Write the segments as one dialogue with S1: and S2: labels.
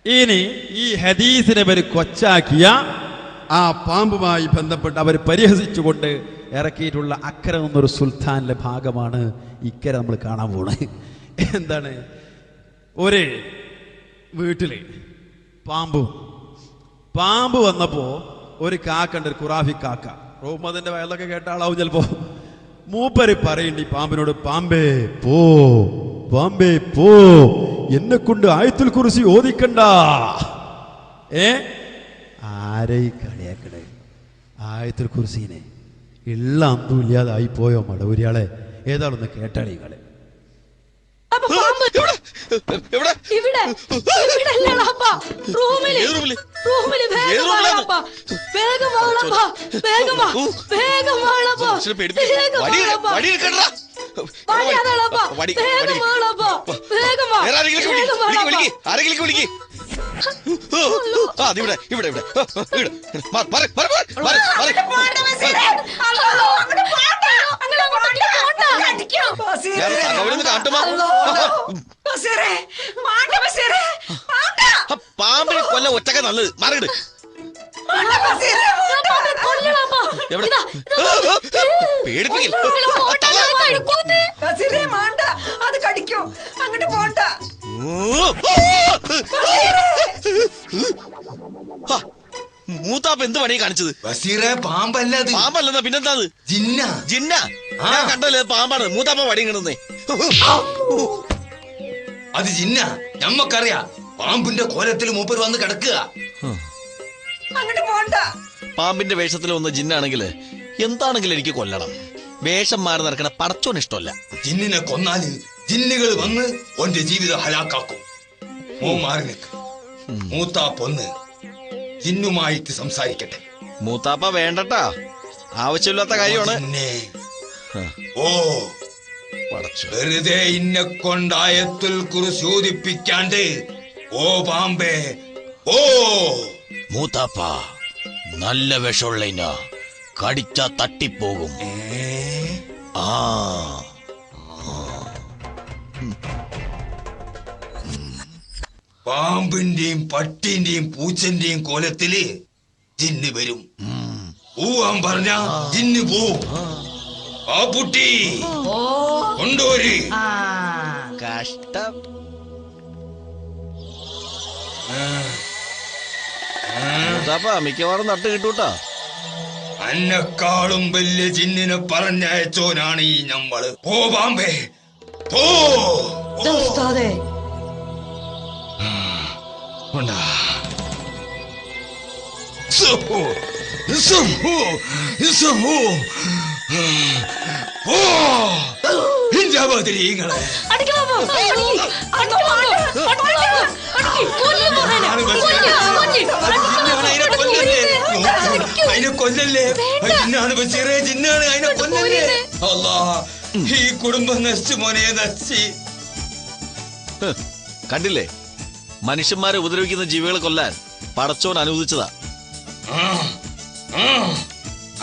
S1: ഇനി ഈ ഹദീസിനെ ഇവർ കൊച്ചാക്കിയ ആ പാമ്പുമായി ബന്ധപ്പെട്ട് അവർ പരിഹസിച്ചുകൊണ്ട് ഇറക്കിയിട്ടുള്ള അക്കരെ എന്നൊരു സുൽത്താനിലെ ഭാഗമാണ് ഇക്കരെ നമ്മൾ കാണാൻ പോണത്. എന്താണ്? ഒരു വീട്ടില് പാമ്പ് വന്നപ്പോ ഒരു കാക്കണ്ട്, ഒരു ഖുറാഫി കാക്ക. റഹ്മദിന്റെ വയലൊക്കെ കേട്ട ആളാവും ചിലപ്പോ. മൂപ്പര് പറയുന്നുണ്ട് ഈ പാമ്പിനോട്, പാമ്പേ പോ, പാമ്പേ പോ, എന്നെ കൊണ്ട് ആയത്തുൽ കുർസി ഓദിക്കണ്ട. ആരെ കളിയാക്കടേ? ആയത്തുൽ കുർസീനെ ഉള്ള അന്തും ഇല്ലാതായി പോയോ മടവൂരിയാളെ? ഏതാണെന്ന് കേട്ടാളീ കളെ.
S2: പാമ്പിനെ കൊല്ല ഒറ്റക്ക നല്ലത്. മറികട്. പേടിപ്പിക്കില്ല. മൂത്താപ്പ എന്ത് പണിയെ കാണിച്ചത്? പാമ്പല്ലെന്നാ പിന്നെന്താ? ജിന്ന. ഞാൻ കണ്ടല്ലേ പാമ്പാണ്. മൂത്താപ്പ പണി കിടന്നേ.
S3: അത് ജിന്ന. ഞമ്മക്കറിയാം. പാമ്പിന്റെ കോലത്തിൽ മൂപ്പർ വന്ന് കിടക്കുക.
S2: പാമ്പിന്റെ വേഷത്തിൽ വന്ന ജിന്നാണെങ്കിൽ എന്താണെങ്കിലും എനിക്ക് കൊല്ലണം. വേഷം മാറി നടക്കണ പടച്ചോന് ഇഷ്ടമല്ല.
S3: ജിന്നിനെ കൊന്നാല് ജിന്നുകൾ വന്ന് ഓന്റെ ജീവിതം ഹലാക്കാക്കും. മാറി നിൽക്ക്. മൂത്താപ്പൊന്ന് ജിന്നുമായിട്ട് സംസാരിക്കട്ടെ.
S2: മൂത്താപ്പ വേണ്ടട്ടാ, ആവശ്യമില്ലാത്ത കാര്യമാണ്.
S3: ഓ വെറുതെ ഇന്നെ കൊണ്ടായത്തുൽ കുർസി ഓദിപ്പിക്കാണ്ട് ഓ പാമ്പേ ഓ.
S2: മൂത്താപ്പ നല്ല വിഷമുള്ള കടിച്ചാ തട്ടിപ്പോകും.
S3: പാമ്പിന്റെയും പട്ടിന്റെയും പൂച്ചന്റെയും കോലത്തില് ജിന്ന് വരും. പോവാൻ പറഞ്ഞ ജിന്ന് പോവും. ആ പുട്ടി കൊണ്ടുവര്.
S2: കഷ്ടം. മിക്കവാറും നട്ട് കിട്ടൂട്ടാ.
S3: അന്നെക്കാളും വലിയ ജിന്നിനെ പറഞ്ഞയച്ചോനാണ് ഈ നമ്മള്. പോ പാമ്പേ പോ. അതിനെ കൊല്ലല്ലേ? ജിന്നാണ് ബഷീറേ, ജിന്നാണ്. അതിനെ കൊല്ലല്ലേ? അല്ലാ, ഈ കുടുംബം നശിച്ചു മോനെ, നശിച്ച്.
S2: കണ്ടില്ലേ, മനുഷ്യന്മാരെ ഉപദ്രവിക്കുന്ന ജീവികളെ കൊല്ലാൻ പടച്ചോൻ അനുവദിച്ചതാ.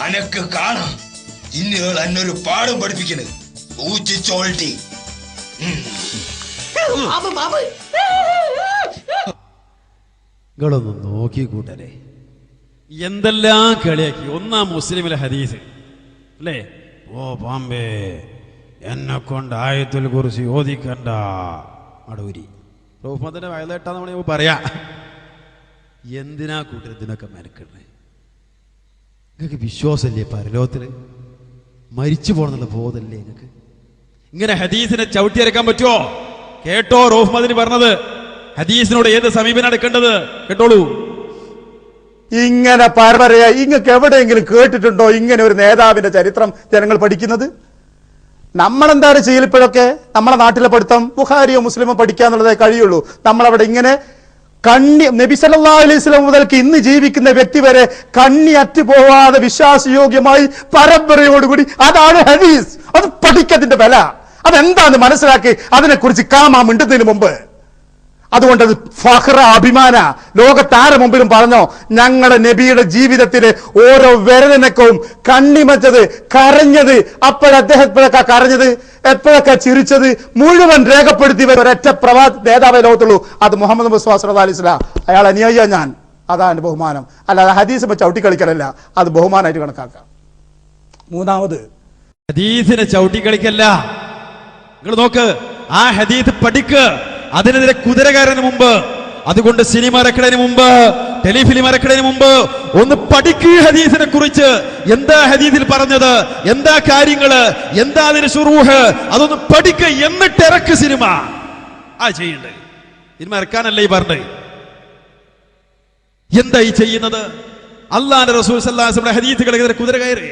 S3: അനക്ക് കാണാം ജിന്നുകൾ എന്നൊരു പാഠം പഠിപ്പിക്കണ്. ഊച്ചിച്ചോൾട്ടി.
S1: നിങ്ങളൊന്ന് നോക്കി കൂട്ടരെ, എന്തെല്ലാം കളിയാക്കി. ഒന്നാം മുസ്ലിമിലെ ഹദീസ് അല്ലേ? ഓ പാമ്പേ, എന്നെ കൊണ്ട് ആയത്തുൽ കുർസി ഓദിക്കണ്ട. മടൂരി റഹ്മത്തിന്റെ വയലേട്ടാന്ന് നമ്മൾ പറയാ. എന്തിനാ കൂട്ടരത്തിനൊക്കെ മെനക്കണേ? നിങ്ങൾക്ക് വിശ്വാസമല്ലേ പരലോകത്തില് മരിച്ചു പോണെന്നുള്ള ബോധമല്ലേ നിങ്ങൾക്ക്? ഇങ്ങനെ ഹദീസിനെ ചവിട്ടിയരക്കാൻ പറ്റുമോ? കേട്ടോ റഹ്മദിന് പറഞ്ഞത്. ഹദീസിനോട് ഏത് സമീപനം എടുക്കേണ്ടത് കേട്ടോളൂ.
S4: ഇങ്ങനെ പറയാ, ഇങ്ങക്ക് എവിടെയെങ്കിലും കേട്ടിട്ടുണ്ടോ ഇങ്ങനെ ഒരു നേതാവിന്റെ ചരിത്രം ജനങ്ങൾ പഠിക്കുന്നത്? നമ്മളെന്താണ് ചെയ്യലിപ്പോഴൊക്കെ? നമ്മളെ നാട്ടിലെ പഠിത്തം ബുഖാരിയോ മുസ്ലിമോ പഠിക്കാന്നുള്ളതേ കഴിയുള്ളൂ. നമ്മളവിടെ ഇങ്ങനെ നബി സല്ലല്ലാഹു അലൈഹി വസല്ലം മുതൽക്ക് ഇന്ന് ജീവിക്കുന്ന വ്യക്തി വരെ കണ്ണി അറ്റുപോവാതെ വിശ്വാസയോഗ്യമായി പരമ്പരയോടുകൂടി അതാണ് ഹദീസ്. അത് പഠിക്കതിന്റെ വില അതെന്താന്ന് മനസ്സിലാക്കി അതിനെക്കുറിച്ച് കാമാ മിണ്ടുന്നതിന് മുമ്പ് അതുകൊണ്ട് അത് ഫഖ്റ, അഭിമാന. ലോകത്താര മുമ്പിലും പറഞ്ഞോ, ഞങ്ങളുടെ നബിയുടെ ജീവിതത്തില് ഓരോ വിരലിനക്കവും കണ്ണിമച്ചത്, കരഞ്ഞത്, എപ്പോഴൊക്കെ കരഞ്ഞത്, എപ്പോഴൊക്കെ ചിരിച്ചത് മുഴുവൻ രേഖപ്പെടുത്തി ഒരൊറ്റ നേതാവേ ലോകത്തുള്ളൂ. അത് മുഹമ്മദ് മുസ്തഫ സല്ലല്ലാഹു അലൈഹി വസല്ലം. അയാൾ അനുയായിയാ ഞാൻ. അതാണ് ബഹുമാനം. അല്ലാതെ ഹദീസ് ചവിട്ടിക്കളിക്കലല്ല, അത് ബഹുമാനമായിട്ട് കണക്കാക്കാം. മൂന്നാമത്,
S1: ഹദീസിനെ ചവിട്ടിക്കളിക്കല്ല. നിങ്ങൾ നോക്ക്, ആ ഹദീസ് പഠിക്ക്. അതിനെതിരെ കുതിര കയറുന്നതിന് മുമ്പ്, അതുകൊണ്ട് സിനിമ ഇറക്കുന്നതിന് മുമ്പ്, ടെലിഫിലിം ഇറക്കുന്നതിന് മുമ്പ് ഒന്ന് പഠിക്കുക ഹദീസിനെ കുറിച്ച്. എന്താ ഹദീസിൽ പറഞ്ഞത്, എന്താ കാര്യങ്ങള്, എന്താ അതിന് ശുറൂഹ്, അതൊന്ന് പഠിക്കുക. എന്നിട്ട് ഇറക്ക് സിനിമ. ആ ചെയ്യണ്ടേ? സിനിമ ഇറക്കാനല്ല ഈ പറഞ്ഞത്. എന്താ ഈ ചെയ്യുന്നത്? അല്ലാഹുവിന്റെ റസൂൽ സല്ലല്ലാഹു അലൈഹി വസല്ലം ഹദീസുകളെതിരെ കുതിര കയറി,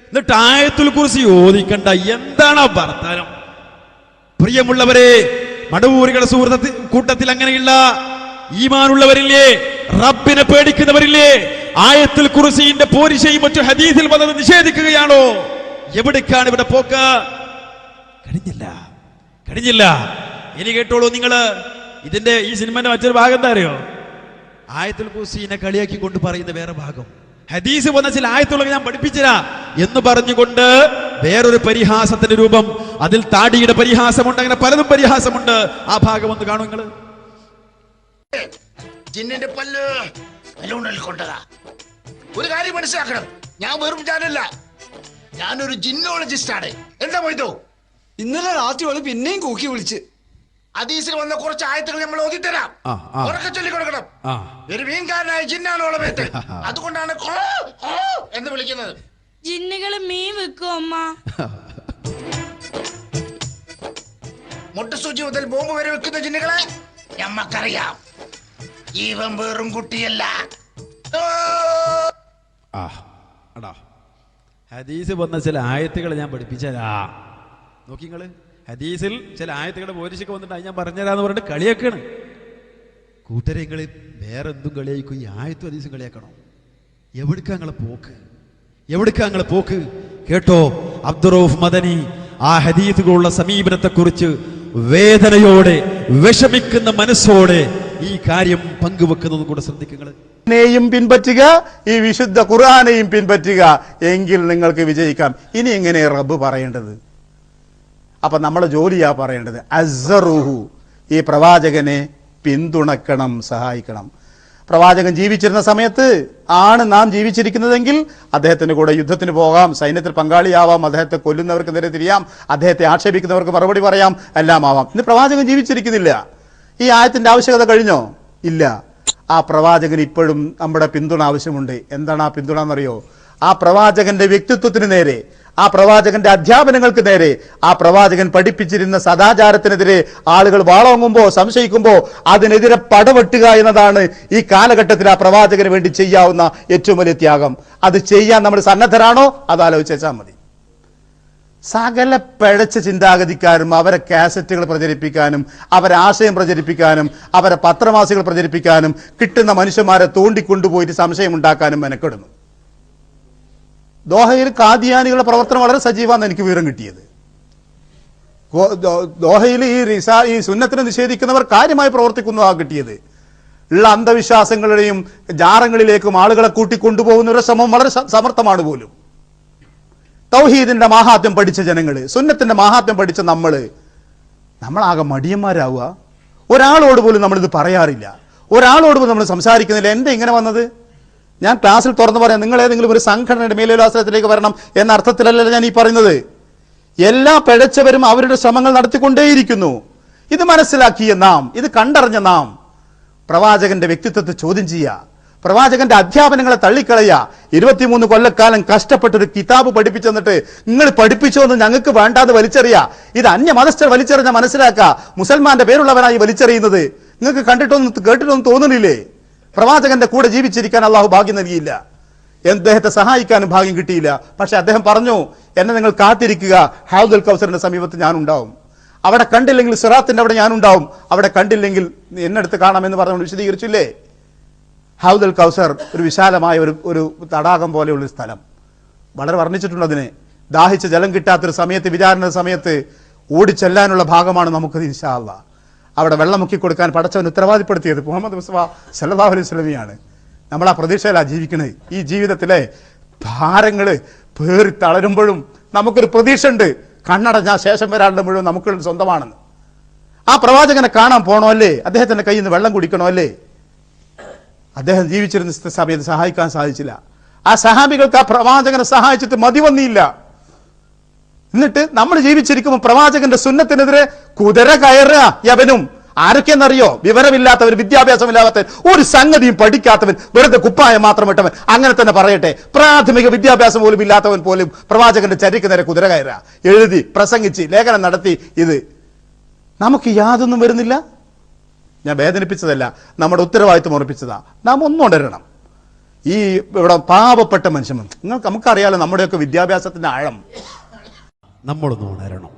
S1: എന്നിട്ട് ആയത്തുൽ കുർസി ഓതിക്കണ്ട. എന്താണ് ആ വർത്താനം? പ്രിയമുള്ളവരെ, മടവൂരികളുടെ സുഹൃത്ത് കൂട്ടത്തിൽ അങ്ങനെയുള്ള ഈമാനുള്ളവരില്ലേ, റബ്ബിനെ പേടിക്കുന്നവരില്ലേ? ആയത്തുൽ കുർസിന്റെ പോരിശയും മറ്റു ഹദീസിൽ വന്നത് നിഷേധിക്കുകയാണോ? എവിടേക്കാണ് ഇവിടെ പോക്ക്? കഴിഞ്ഞില്ല. ഇനി കേട്ടോളൂ നിങ്ങള്. ഇതിന്റെ ഈ സിനിമന്റെ മറ്റൊരു ഭാഗം എന്താ അറിയോ? ആയത്തുൽ കുർസിനെ കളിയാക്കി കൊണ്ട് പറയുന്ന വേറെ ഭാഗം. ഹദീസ് വന്ന ചില ആയത്തുകളൊക്കെ ഞാൻ പഠിപ്പിച്ചില്ല എന്ന് പറഞ്ഞുകൊണ്ട് വേറൊരു പരിഹാസത്തിന്റെ രൂപം. അതിൽ താടിയുടെ പരിഹാസമുണ്ട്, അങ്ങനെ പലതും പരിഹാസമുണ്ട്. ആ ഭാഗം ഒന്ന് കാണൂ നിങ്ങള്.
S5: ജിന്നിന്റെ പല്ല് ബലൂണിൽ കൊണ്ടതാ. ഒരു കാര്യം മനസ്സിലാക്കണം, ഞാൻ വെറും ജാനല്ല, ഞാനൊരു ജിന്നോളജിസ്റ്റ് ആണ്. എന്താ പോയിട്ടോ?
S3: ഇന്നലെ രാത്രി അവള് പിന്നെയും കൂക്കി വിളിച്ച്.
S5: ഹദീസിൽ വന്ന കുറച്ച് ആയത്തുകൾ നമ്മൾ ഓതിത്തരാം, ഉറക്കെ ചൊല്ലിക്കൊടുക്കണം. ഒരു മീൻകാരനായ ജിന്നാണ് ഓളെ മേത്ത്, അതുകൊണ്ടാണ് എന്ന് വിളിക്കുന്നത്.
S6: ജിന്നുകള് മീൻ വെക്കും അമ്മ.
S5: മുട്ടുസൂചി മുതൽ ബോംബ് വരെ വെക്കുന്ന ജിന്നുകളെ ഞമ്മക്കറിയാം. ഇവൻ വെറും കുട്ടിയല്ല.
S1: ഹദീസ് വന്ന ചില ആയത്തുകൾ ഞാൻ പഠിപ്പിച്ചരാ. നോക്കിങ്ങള്, ഹദീസിൽ ചില ആയത്തുകളുടെ പോരിശൊക്കെ വന്നിട്ട് ഞാൻ പറഞ്ഞുതരാന്ന് പറഞ്ഞിട്ട് കളിയാക്കാണ്. കൂട്ടരങ്ങള് വേറെ എന്തും കളിയാക്കും, ഈ ആയത്തും ഹദീസും കളിയാക്കണോ? എവിടേക്കാങ്ങളെ പോക്ക്? കേട്ടോ, അബ്ദുറൌഫ് മദനി ആ ഹദീസുകളുള്ള സമീപനത്തെ കുറിച്ച് വേദനയോടെ, വിഷമിക്കുന്ന മനസ്സോടെ ഈ കാര്യം പങ്കുവെക്കുന്നതും കൂടെ ശ്രദ്ധിക്കുക.
S4: നെയും പിൻപറ്റുക, ഈ വിശുദ്ധ ഖുർആനെയും പിൻപറ്റുക, എങ്കിൽ നിങ്ങൾക്ക് വിജയിക്കാം. ഇനി എങ്ങനെ റബ്ബ് പറയേണ്ടത്? അപ്പൊ നമ്മളെ ജോലിയാ പറയേണ്ടത്. അസ്സറുഹു, ഈ പ്രവാചകനെ പിന്തുണക്കണം, സഹായിക്കണം. പ്രവാചകൻ ജീവിച്ചിരുന്ന സമയത്ത് ആണ് നാം ജീവിച്ചിരിക്കുന്നതെങ്കിൽ അദ്ദേഹത്തിന്റെ കൂടെ യുദ്ധത്തിന് പോകാം, സൈന്യത്തിൽ പങ്കാളിയാവാം, അദ്ദേഹത്തെ കൊല്ലുന്നവർക്കെതിരെ തിരിയാം, അദ്ദേഹത്തെ ആക്ഷേപിക്കുന്നവർക്ക് മറുപടി പറയാം, എല്ലാം ആവാം. ഇന്ന് പ്രവാചകൻ ജീവിച്ചിരിക്കുന്നില്ല. ഈ ആയത്തിന്റെ ആവശ്യകത കഴിഞ്ഞോ? ഇല്ല. ആ പ്രവാചകൻ ഇപ്പോഴും നമ്മുടെ പിന്തുണ ആവശ്യമുണ്ട്. എന്താണ് ആ പിന്തുണ എന്നറിയോ? ആ പ്രവാചകന്റെ വ്യക്തിത്വത്തിന് നേരെ, ആ പ്രവാചകന്റെ അധ്യാപനങ്ങൾക്ക് നേരെ, ആ പ്രവാചകൻ പഠിപ്പിച്ചിരുന്ന സദാചാരത്തിനെതിരെ ആളുകൾ വാളോങ്ങുമ്പോ, സംശയിക്കുമ്പോ അതിനെതിരെ പടവെട്ടുക എന്നതാണ് ഈ കാലഘട്ടത്തിൽ ആ പ്രവാചകന് വേണ്ടി ചെയ്യാവുന്ന ഏറ്റവും വലിയ ത്യാഗം. അത് ചെയ്യാൻ നമ്മൾ സന്നദ്ധരാണോ? അത് ആലോചിച്ചാൽ മതി. സകല പിഴച്ച ചിന്താഗതിക്കാരും അവരെ കാസറ്റുകൾ പ്രചരിപ്പിക്കാനും, അവരെ ആശയം പ്രചരിപ്പിക്കാനും, അവരെ പത്രമാസികൾ പ്രചരിപ്പിക്കാനും, കിട്ടുന്ന മനുഷ്യന്മാരെ തോണ്ടിക്കൊണ്ടുപോയിട്ട് സംശയം ഉണ്ടാക്കാനും മെനക്കെടുന്നു. ദോഹയിൽ കാദിയാനികളുടെ പ്രവർത്തനം വളരെ സജീവമാണെന്ന് എനിക്ക് വിവരം കിട്ടിയത്. ദോഹയിൽ ഈ സുന്നത്തിനെ നിഷേധിക്കുന്നവർ കാര്യമായി പ്രവർത്തിക്കുന്നതാണ് കിട്ടിയത്. ഉള്ള അന്ധവിശ്വാസങ്ങളുടെയും ജാറങ്ങളിലേക്കും ആളുകളെ കൂട്ടിക്കൊണ്ടുപോകുന്ന ഒരു ശ്രമം വളരെ സമർത്ഥമാണ് പോലും. തൗഹീദിന്റെ മാഹാത്മ്യം പഠിച്ച ജനങ്ങള്, സുന്നത്തിന്റെ മാഹാത്മ്യം പഠിച്ച നമ്മളാകെ മടിയന്മാരാവുക. ഒരാളോട് പോലും നമ്മളിത് പറയാറില്ല, ഒരാളോട് പോലും നമ്മൾ സംസാരിക്കുന്നില്ല. എന്താ ഇങ്ങനെ വന്നത്? ഞാൻ ക്ലാസ്സിൽ തുറന്നു പറയാം, നിങ്ങൾ ഏതെങ്കിലും ഒരു സംഘടനയുടെ മേലുല്ലാസത്തിലേക്ക് വരണം എന്ന അർത്ഥത്തിലല്ല ഞാൻ ഈ പറയുന്നത്. എല്ലാ പിഴച്ചവരും അവരുടെ ശ്രമങ്ങൾ നടത്തിക്കൊണ്ടേയിരിക്കുന്നു. ഇത് മനസ്സിലാക്കിയ നാം, ഇത് കണ്ടറിഞ്ഞ നാം പ്രവാചകന്റെ വ്യക്തിത്വത്തെ ചോദ്യം ചെയ്യുക, പ്രവാചകന്റെ അധ്യാപനങ്ങളെ തള്ളിക്കളയുക. 23 കൊല്ലക്കാലം കഷ്ടപ്പെട്ടൊരു കിതാബ് പഠിപ്പിച്ചെന്നിട്ട് നിങ്ങൾ പഠിപ്പിച്ചോന്ന് ഞങ്ങൾക്ക് വേണ്ടാതെ വലിച്ചെറിയുക. ഇത് അന്യമതസ്ഥർ വലിച്ചെറിഞ്ഞ മനസ്സിലാക്കുക. മുസൽമാന്റെ പേരുള്ളവനായി വലിച്ചെറിയുന്നത് നിങ്ങൾക്ക് കേട്ടിട്ടൊന്നും തോന്നുന്നില്ലേ? പ്രവാചകന്റെ കൂടെ ജീവിച്ചിരിക്കാൻ അള്ളാഹു ഭാഗ്യം നൽകിയില്ല, അദ്ദേഹത്തെ സഹായിക്കാനും ഭാഗ്യം കിട്ടിയില്ല. പക്ഷെ അദ്ദേഹം പറഞ്ഞു, എന്നെ നിങ്ങൾ കാത്തിരിക്കുക, ഹൗദുൽ കൗസറിന്റെ സമീപത്ത് ഞാനുണ്ടാവും. അവിടെ കണ്ടില്ലെങ്കിൽ സിറാത്തിന്റെ അവിടെ ഞാനുണ്ടാവും, അവിടെ കണ്ടില്ലെങ്കിൽ എന്നെടുത്ത് കാണാമെന്ന് പറഞ്ഞു വിശദീകരിച്ചില്ലേ? ഹൗദുൽ കൗസർ ഒരു വിശാലമായ ഒരു തടാകം പോലെയുള്ള സ്ഥലം, വളരെ വർണ്ണിച്ചിട്ടുണ്ട് അതിനെ. ദാഹിച്ച് ജലം കിട്ടാത്തൊരു സമയത്ത്, വിചാരണ സമയത്ത് ഓടിച്ചെല്ലാനുള്ള ഭാഗമാണ് നമുക്ക് ഇൻഷാ അല്ലാഹ്. അവിടെ വെള്ളം മുക്കി കൊടുക്കാൻ പടച്ചവൻ ഉത്തരവാദിപ്പെടുത്തിയത് മുഹമ്മദ് മുസ്തഫ സല്ലല്ലാഹു അലൈഹി വസല്ലമയാണ്. നമ്മൾ ആ പ്രതീക്ഷയിലാണ് ജീവിക്കണത്. ഈ ജീവിതത്തിലെ ഭാരങ്ങൾ പേറി തളരുമ്പോഴും നമുക്കൊരു പ്രതീക്ഷ ഉണ്ട്, കണ്ണടഞ്ഞാൽ ശേഷം വരാനുള്ള മുഴുവൻ നമുക്ക് സ്വന്തമാണെന്ന്. ആ പ്രവാചകനെ കാണാൻ പോണോ അല്ലേ, അദ്ദേഹത്തിന്റെ കയ്യിൽ നിന്ന് വെള്ളം കുടിക്കണോ അല്ലേ? അദ്ദേഹം ജീവിച്ചിരുന്ന സമയത്ത് സഹായിക്കാൻ സാധിച്ചില്ല. ആ സഹാബികൾക്ക് ആ പ്രവാചകനെ സഹായിച്ചിട്ട് മതി വന്നില്ല. എന്നിട്ട് നമ്മൾ ജീവിച്ചിരിക്കുമ്പോൾ പ്രവാചകന്റെ സുന്നത്തിനെതിരെ കുതിര കയറുക യവനും. ആരൊക്കെയെന്നറിയോ? വിവരമില്ലാത്തവർ, വിദ്യാഭ്യാസമില്ലാത്തവർ, ഒരു സംഗതിയും പഠിക്കാത്തവൻ, വെറുതെ കുപ്പായം മാത്രം ഇട്ടവൻ. അങ്ങനെ തന്നെ പറയട്ടെ, പ്രാഥമിക വിദ്യാഭ്യാസം പോലും ഇല്ലാത്തവൻ പോലും പ്രവാചകന്റെ ചരിക്ക് നേരെ കുതിര കയറുക, എഴുതി, പ്രസംഗിച്ച്, ലേഖനം നടത്തി. ഇത് നമുക്ക് യാതൊന്നും വരുന്നില്ല. ഞാൻ വേദനിപ്പിച്ചതല്ല, നമ്മുടെ ഉത്തരവാദിത്വം ഉറപ്പിച്ചതാ. നാം ഒന്നുണരണം. ഈ ഇവിടെ പാവപ്പെട്ട മനുഷ്യൻ, നമുക്കറിയാലോ നമ്മുടെയൊക്കെ വിദ്യാഭ്യാസത്തിന്റെ ആഴം.
S1: നമ്മളൊന്ന് ഉണരണം.